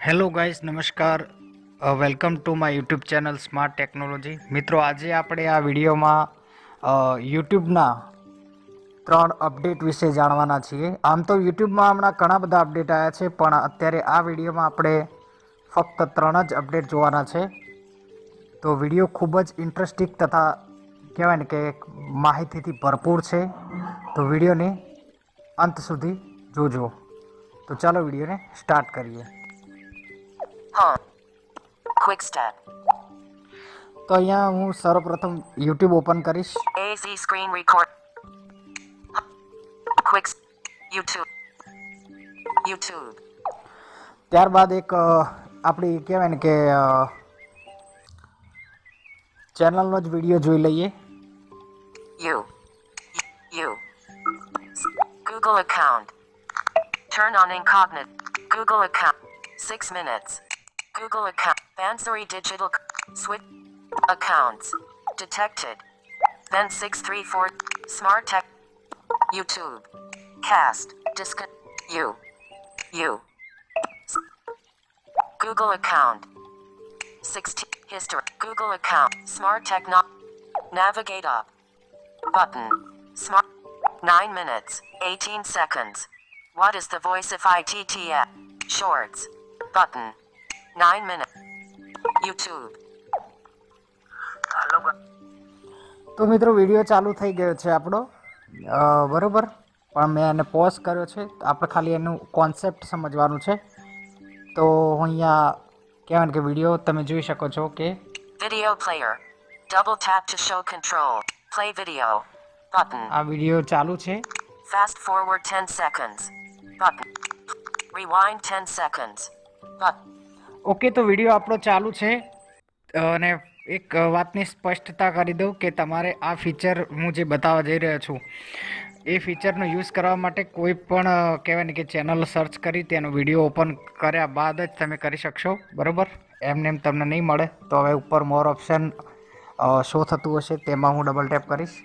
Hello guys, નમસ્કાર. Welcome to my YouTube channel smart technology. મિત્રો, આજે આપણે આ વિડીયોમાં યુટ્યુબના 3 અપડેટ વિશે જાણવાના છીએ. આમ તો યુટ્યુબમાં હમણાં ઘણા બધા અપડેટ આવ્યા છે, પણ અત્યારે આ વિડીયોમાં આપણે ફક્ત 3 જ અપડેટ જોવાના છે. તો વિડીયો ખૂબ જ ઇન્ટરેસ્ટિંગ તથા કહેવાય ને કે માહિતીથી ભરપૂર છે. તો વિડીયોને અંત સુધી જોજો. તો ચાલો વિડીયોને સ્ટાર્ટ કરીએ. Home. Quick step. તો અહીંયા હું સર્વપ્રથમ યુટ્યુબ ઓપન કરીશ. AZ screen record. Quick. YouTube. YouTube. ત્યારબાદ એક આપણી કહેવાય ને કે ચેનલનો જ વિડીયો જોઈ લઈએ. You. Google account. Turn on incognito. Google account. 6 minutes. Google account. Bansuri digital. Switch. Accounts. Detected. Then 634. Smart tech. YouTube. Cast. You. Google account. 16. History. Google account. Smart techno. Navigate up. Button. Smart. 9 minutes. 18 seconds. What is the voice of ITTF? Shorts. Button. 9 minutes. YouTube. તો મિત્રો, video ચાલુ થઈ ગયો છે આપણો, બરાબર. પણ મેં એને પોઝ કર્યો છે. આપણે ખાલી એનું કોન્સેપ્ટ સમજવાનું છે. તો હું અહીંયા કહેવાય ને કે વિડીયો તમે જોઈ શકો છો કે Video player. Double tap to show control. Play video. Button. આ વિડીયો ચાલુ છે. Fast forward 10 seconds. Button. Rewind 10 seconds. Button. Okay, તો વિડીયો આપણો ચાલુ છે. અને એક વાતની સ્પષ્ટતા કરી દઉં કે તમારે આ ફીચર હું જે બતાવવા જઈ રહ્યો છું એ ફીચરનો યુઝ કરવા માટે કોઈ પણ કહેવાય ને કે ચેનલ સર્ચ કરી તેનો વિડીયો ઓપન કર્યા બાદ જ તમે કરી શકશો, બરાબર. એમને એમ તમને નહીં મળે. તો હવે ઉપર મોર ઓપ્શન શો થતું હશે, તેમાં હું ડબલ ટેપ કરીશ.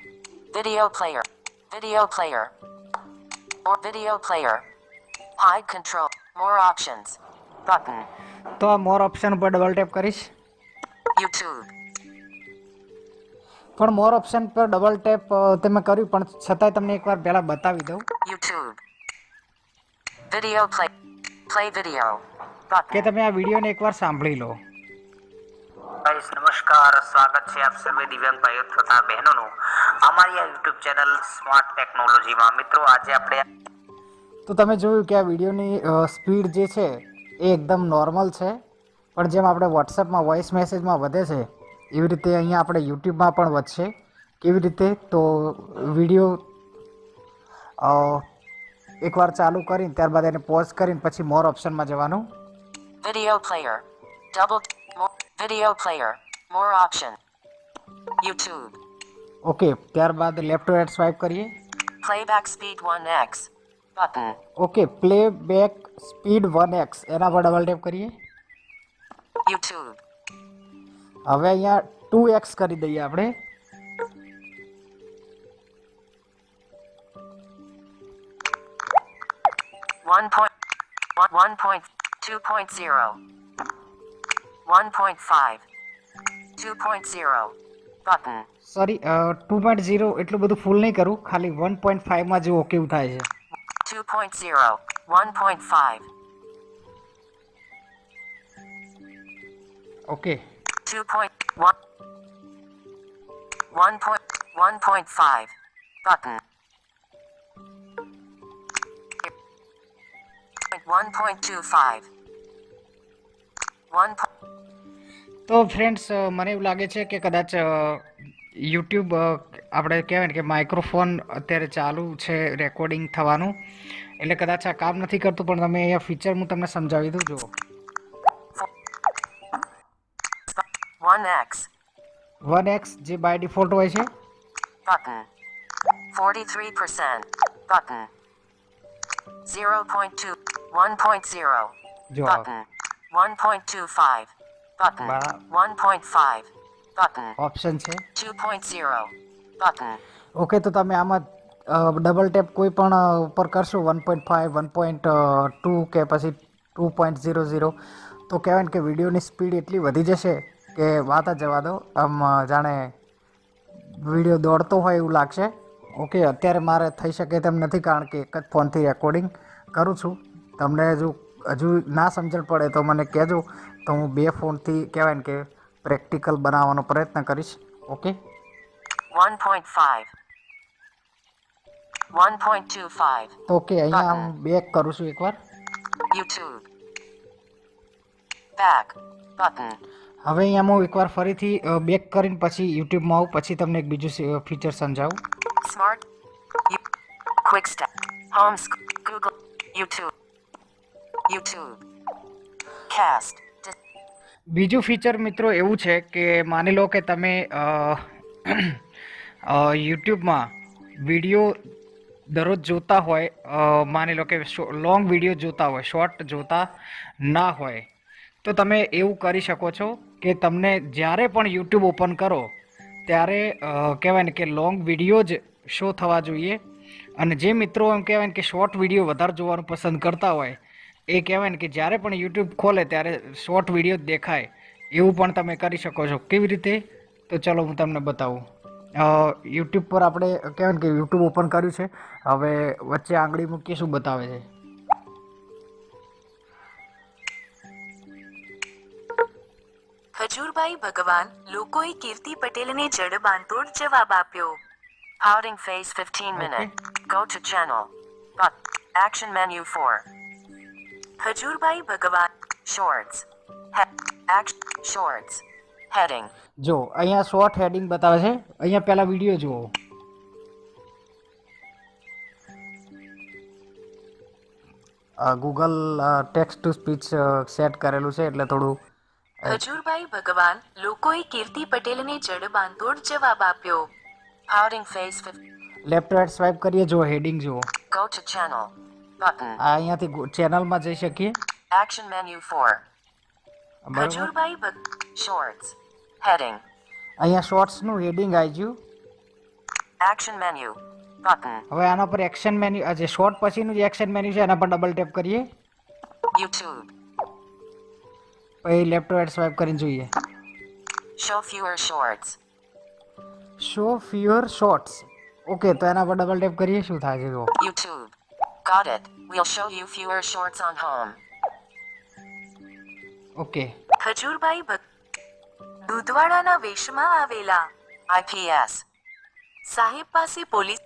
Video player. Video player. Or video player. Hide control. More options. Button. તો આ મોર ઓપ્શન ઉપર ડબલ ટેપ કરીશ. YouTube. પણ મોર ઓપ્શન પર ડબલ ટેપ તમે કર્યું, પણ છતાંય તમને એકવાર પહેલાં બતાવી દઉં YouTube. Video play. Play video. કે Button. તમે આ વિડીયોને એકવાર સાંભળી લો. ગાઈસ, નમસ્કાર. સ્વાગત છે આપ સર્વે દિવ્યાંગ ભાઈઓ તથા બહેનોનું અમારી આ યુટ્યુબ ચેનલ સ્માર્ટ ટેકનોલોજીમાં. મિત્રો, આજે આપણે તો તમે જોયું કે આ વિડીયોની સ્પીડ જે છે એ એકદમ નોર્મલ છે, પણ જેમ આપણે વોટ્સએપમાં વોઇસ મેસેજમાં વધે છે એવી રીતે અહીંયા આપણે યુટ્યુબમાં પણ વધશે. કેવી રીતે? તો વિડીયો એકવાર ચાલુ કરીને ત્યારબાદ એને પોઝ કરીને પછી મોર ઓપ્શનમાં જવાનું. Video player. Video player. More option. YouTube. Okay, ત્યારબાદ લેફ્ટ ટુ રાઈટ સ્વાઇપ કરીએ. Playback speed 1x. Button. Okay, play back speed 1x, એના પર ડબલ ટેપ કરીએ. YouTube. હવે અહીંયા 2x કરી દઈએ આપણે. One point 2.0 1.5 2.0 button. સોરી, 2.0 એટલું બધું ફૂલ નહીં કરું, ખાલી 1.5માં જુઓ કેવું થાય છે. 2.0 1.5 ઓકે, 2.1 1.5 button. 1.25 1. તો ફ્રેન્ડ્સ, મને એવું લાગે છે કે કદાચ યુટ્યુબ આપણે કહેવાય ને કે માઇક્રોફોન અત્યારે ચાલુ છે રેકોર્ડિંગ થવાનું, એટલે કદાચ આ કામ નથી કરતું. પણ તમે અહીંયા ફીચર હું તમને સમજાવી દઉં. જુઓ, 1x 1x જે બાય ડિફોલ્ટ હોય છે. button. 43% button. 0.2 1.0 જો button. 1.25 button. Ba- 1.5 button. Option છે. 2.0 button. ઓકે, તો તમે આમાં ડબલ ટેપ કોઈ પણ ઉપર કરશો 1.5 1.2 કે પછી 2.00 તો કહેવાય ને કે વિડીયોની સ્પીડ એટલી વધી જશે કે વાત જ જવા દો. આમ જાણે વિડીયો દોડતો હોય એવું લાગશે. ઓકે, અત્યારે મારે થઈ શકે તેમ નથી કારણ કે એક જ ફોનથી રેકોર્ડિંગ કરું છું. તમને હજુ ના સમજણ પડે તો મને કહેજો, તો હું 2 ફોનથી કહેવાય ને કે પ્રેક્ટિકલ બનાવવાનો પ્રયત્ન કરીશ. ઓકે, 1.5. 1.25. તો ઓકે અહીંયા હું બેક કરું છું એકવાર. YouTube. Back. Button. હવે અહીંયા હું એકવાર ફરીથી બેક કરીને પછી યુટ્યુબમાં આવું, પછી તમને એક બીજું ફીચર સમજાવું. Smart. Quick step. Home. Google. YouTube. YouTube. Cast. બીજું ફીચર મિત્રો એવું છે કે માની લો કે તમે યુટ્યુબમાં વિડીયો દરરોજ જોતા હોય, માની લો કે લોંગ વિડીયો જોતા હોય, શોર્ટ જોતા ના હોય, તો તમે એવું કરી શકો છો કે તમને જ્યારે પણ યુટ્યુબ ઓપન કરો ત્યારે કહેવાય ને કે લોંગ વિડીયો જ શો થવા જોઈએ. અને જે મિત્રો એમ કહેવાય ને કે શોર્ટ વિડીયો વધારે જોવાનું પસંદ કરતા હોય એ કહેવાય ને કે જ્યારે પણ યુટ્યુબ ખોલે ત્યારે શોર્ટ વિડીયો જ દેખાય, એવું પણ તમે કરી શકો છો. કેવી રીતે? તો ચલો હું તમને બતાવું. યુટ્યુબ પર આપણે કહેવાય ને કે યુટ્યુબ ઓપન કર્યું છે. હવે વચ્ચે આંગળી મૂકીએ શું બતાવે છે. ખજૂરભાઈ ભગવાન લોકોએ કીર્તિ પટેલને જડબાંતોડ જવાબ આપ્યો. Pouting face 15 minute. Go to channel. But action menu 4. Khajurbhai ભગવાન Shorts. Action. Shorts. Heading. જો અહીંયા શોર્ટ હેડિંગ બતાવે છે. અહીંયા પહેલા વિડીયો જુઓ. Google text to speech set કરેલું છે એટલે થોડું. ખજૂરભાઈ ભગવાન લોકોએ કીર્તિ પટેલને જડબાંતોડ જવાબ આપ્યો. Pouting face 15. Left right swipe કરીએ, જો હેડિંગ જુઓ. Go to channel. Button. આ અહીંયાથી ચેનલમાં જઈ શકીએ. Action menu 4. બરાબર. ખજૂરભાઈ Shorts. Heading. અહીંયા શોર્ટ્સનું હેડિંગ આવી ગયું. Action menu. Button. હવે આના પર એક્શન મેન્યુ, જે શોર્ટ પછીનું જે એક્શન મેન્યુ છે એના પર ડબલ ટેપ કરીએ. YouTube. પછી લેફ્ટ રાઈટ સ્વાઇપ કરીને જોઈએ. Show fewer shorts. Show fewer shorts. Okay, તો એના પર ડબલ ટેપ કરીએ, શું થાય છે જુઓ. YouTube. Got it. We'll show you fewer shorts on home. Okay, ખજૂરભાઈ દૂધવાડાના વેશમાં આવેલા IPS. સાહેબ પાસે પોલીસ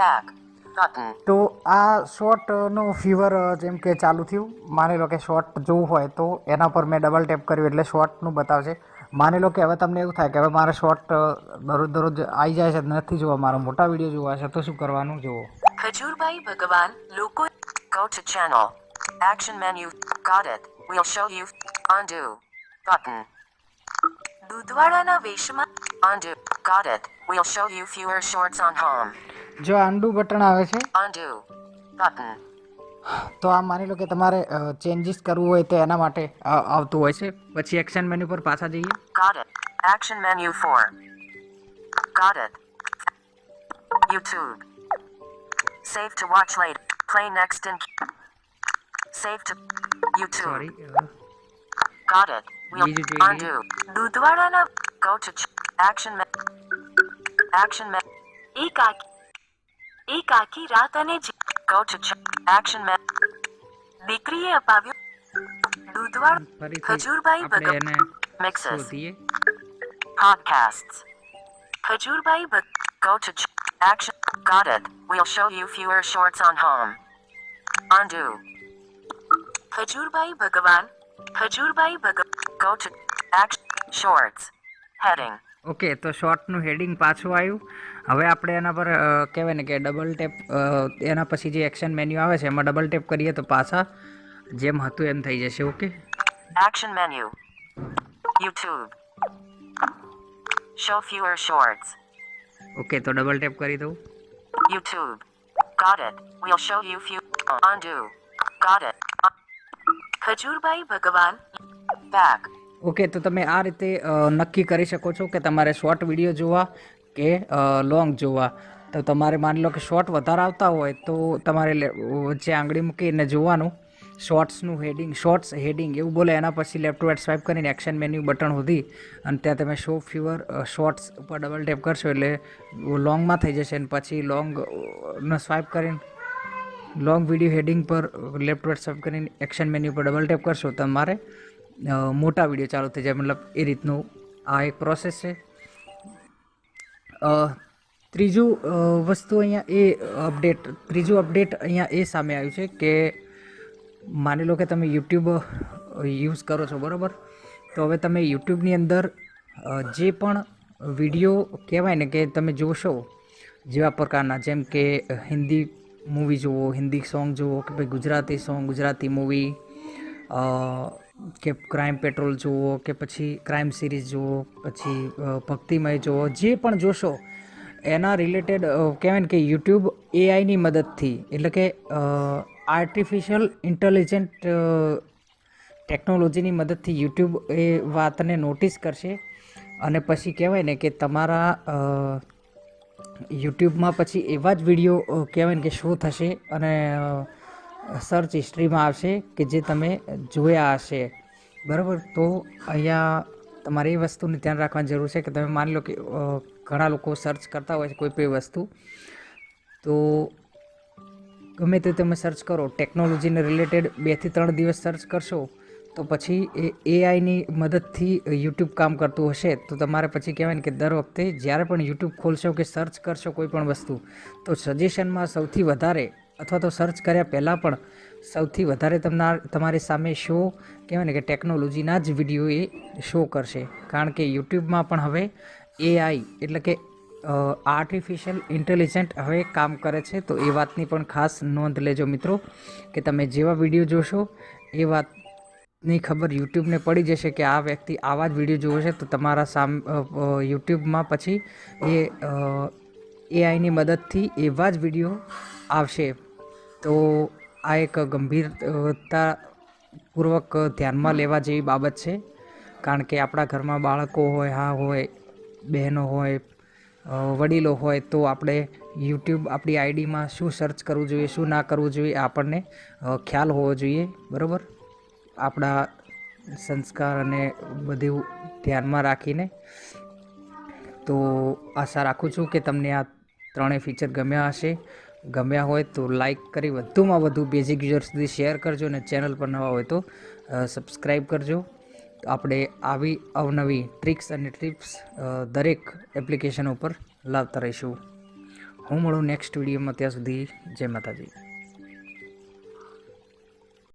Back. Button. તો આ શોર્ટનું ફીવર જેમ કે ચાલુ થયું. માની લો કે શોર્ટ જોવું હોય તો એના પર મેં ડબલ ટેપ કર્યું એટલે શોર્ટનું બતાવશે. માની લો કે હવે તમને એવું થાય કે હવે મારે શોર્ટ દરરોજ આવી જાય છે, નથી જોવા, મારો મોટા વિડીયો જોવા છે, તો શું કરવાનું જુઓ. ખજૂરભાઈ ભગવાન લોકો Go to channel. Action menu. Got it. We'll show you. Undo. Button. દૂધવાડાના વેશમાં Undo. Got it. We'll show you fewer shorts on home. જો આંડુ બટન આવે છે Undo. Button. તો આ માની લો કે તમારે ચેન્જીસ કરવું હોય તો એના માટે આવતું હોય છે. પછી એક્શન મેન્યુ પર પાછા જઈએ. Got it. Action menu 4. Got it. YouTube. Save to watch later. Play next in. Save to YouTube. Sorry, Got it. We'll Easy to undo. દૂધવાડાના Go to action action એક આખી રાત અને go to action દીકરીએ અપાવ્યો દૂધવાડ ફરીથી ખજૂરભાઈ આપણે ભગત એને mixes શોધીએ. podcasts. Khajurbhai Go to action. Got it. We'll show you fewer shorts on home. Undo. Khajurbhai ભગવાન Go to action shorts. Heading. Okay, તો શોર્ટનું હેડિંગ પાછું આવ્યું. હવે આપણે એના પર કહેવાય ને કે ડબલ ટેપ, એના પછી જે એક્શન મેન્યુ આવે છે એમાં ડબલ ટેપ કરીએ તો પાછા જેમ હતું એમ થઈ જશે. Okay, Action menu. YouTube. Show fewer shorts. Okay, તો ડબલ ટેપ કરી દઉં. YouTube. Got it. We'll show you few. Undo. Got it. Khajurbhai ભગવાન Back. ઓકે, તો તમે આ રીતે નક્કી કરી શકો છો કે તમારે શોર્ટ વિડીયો જોવા કે લોંગ જોવા. તો તમારે માની લો કે શોર્ટ વધારે આવતા હોય તો તમારે વચ્ચે આંગળી મૂકીને જોવાનું શોર્ટ્સનું હેડિંગ શોર્ટ્સ હેડિંગ એવું બોલે એના પછી લેફ્ટ ટુ રાઇટ સ્વાઇપ કરીને એક્શન મેન્યુ બટન સુધી અને ત્યાં તમે શો ફ્યુઅર શોર્ટ્સ ઉપર ડબલ ટેપ કરશો એટલે લોંગમાં થઈ જશે અને પછી લોંગનો સ્વાઇપ કરીને લોંગ વિડીયો હેડિંગ પર લેફ્ટ ટુ રાઇટ સ્વાઇપ કરીને એક્શન મેન્યુ પર ડબલ ટેપ કરશો તમારે મોટા વિડીયો ચાલુ થઈ જાય મતલબ એ રીતનું આ એક પ્રોસેસ છે. ત્રીજું અપડેટ અહીંયા એ સામે આવ્યું છે કે માની લો કે તમે યુટ્યુબ યુઝ કરો છો બરાબર, તો હવે તમે યુટ્યુબની અંદર જે પણ વિડીયો કહેવાય ને કે તમે જોશો જેવા પ્રકારના, જેમ કે હિન્દી મૂવી જુઓ, હિન્દી સોંગ જુઓ, કે ભાઈ ગુજરાતી સોંગ, ગુજરાતી મૂવી, કે ક્રાઇમ પેટ્રોલ જુઓ, કે પછી ક્રાઇમ સિરીઝ જુઓ, પછી ભક્તિમય જુઓ, જે પણ જોશો એના રિલેટેડ કહેવાય ને કે યુટ્યુબ એઆઈની મદદથી એટલે કે આર્ટિફિશિયલ ઇન્ટેલિજન્ટ ટેકનોલોજીની મદદથી યુટ્યુબ એ વાતને નોટિસ કરશે અને પછી કહેવાય ને કે તમારા યુટ્યુબમાં પછી એવા જ વિડીયો કહેવાય ને કે શો થશે અને સર્ચ હિસ્ટ્રીમાં આવશે કે જે તમે જોયા હશે બરાબર. તો અહીંયા તમારે એ વસ્તુને ધ્યાન રાખવાની જરૂર છે કે તમે માની લો કે ઘણા લોકો સર્ચ કરતા હોય છે કોઈ પણ વસ્તુ, તો ગમે તે તમે સર્ચ કરો ટેકનોલોજીને રિલેટેડ 2 થી 3 દિવસ સર્ચ કરશો તો પછી એ એઆઈની મદદથી યુટ્યુબ કામ કરતું હશે તો તમારે પછી કહેવાય ને કે દર વખતે જ્યારે પણ યુટ્યુબ ખોલશો કે સર્ચ કરશો કોઈ પણ વસ્તુ તો સજેશનમાં સૌથી વધારે અથવા તો સર્ચ કર્યા પહેલાં પણ સૌથી વધારે તમારી સામે શો કહેવાય ને કે ટેકનોલોજીના જ વિડીયો એ શો કરશે. કારણ કે યુટ્યુબમાં પણ હવે એઆઈ એટલે કે આર્ટિફિશિયલ ઇન્ટેલિજન્ટ હવે કામ કરે છે. તો એ વાતની પણ ખાસ નોંધ લેજો મિત્રો કે તમે જેવા વિડીયો જોશો એ વાતની ખબર યુટ્યુબને પડી જશે કે આ વ્યક્તિ આવા જ વિડીયો જોવે છે તો તમારા યુટ્યુબમાં પછી એ એઆઈની મદદથી એવા જ વિડીયો આવશે. તો આ એક ગંભીરતાપૂર્વક ધ્યાનમાં લેવા જેવી બાબત છે. કારણ કે આપણા ઘરમાં બાળકો હોય, હોય, બહેનો હોય, વડીલો હોય તો આપણે યુટ્યુબ આપણી આઈડીમાં શું સર્ચ કરવું જોઈએ, શું ના કરવું જોઈએ આપણને ખ્યાલ હોવો જોઈએ બરાબર. આપણા સંસ્કાર અને બધું ધ્યાનમાં રાખીને. તો આશા રાખું છું કે તમને આ 3 ફીચર ગમ્યા હશે. ગમ્યા હોય તો લાઈક કરી વધુમાં વધુ બેઝિક યુઝર સુધી શેર કરજો અને ચેનલ પર નવા હોય તો સબસ્ક્રાઈબ કરજો. આપણે આવી અવનવી ટ્રિક્સ અને ટિપ્સ દરેક એપ્લિકેશન ઉપર લાવતા રહીશું. હું મળું નેક્સ્ટ વિડીયોમાં, ત્યાં સુધી જય માતાજી.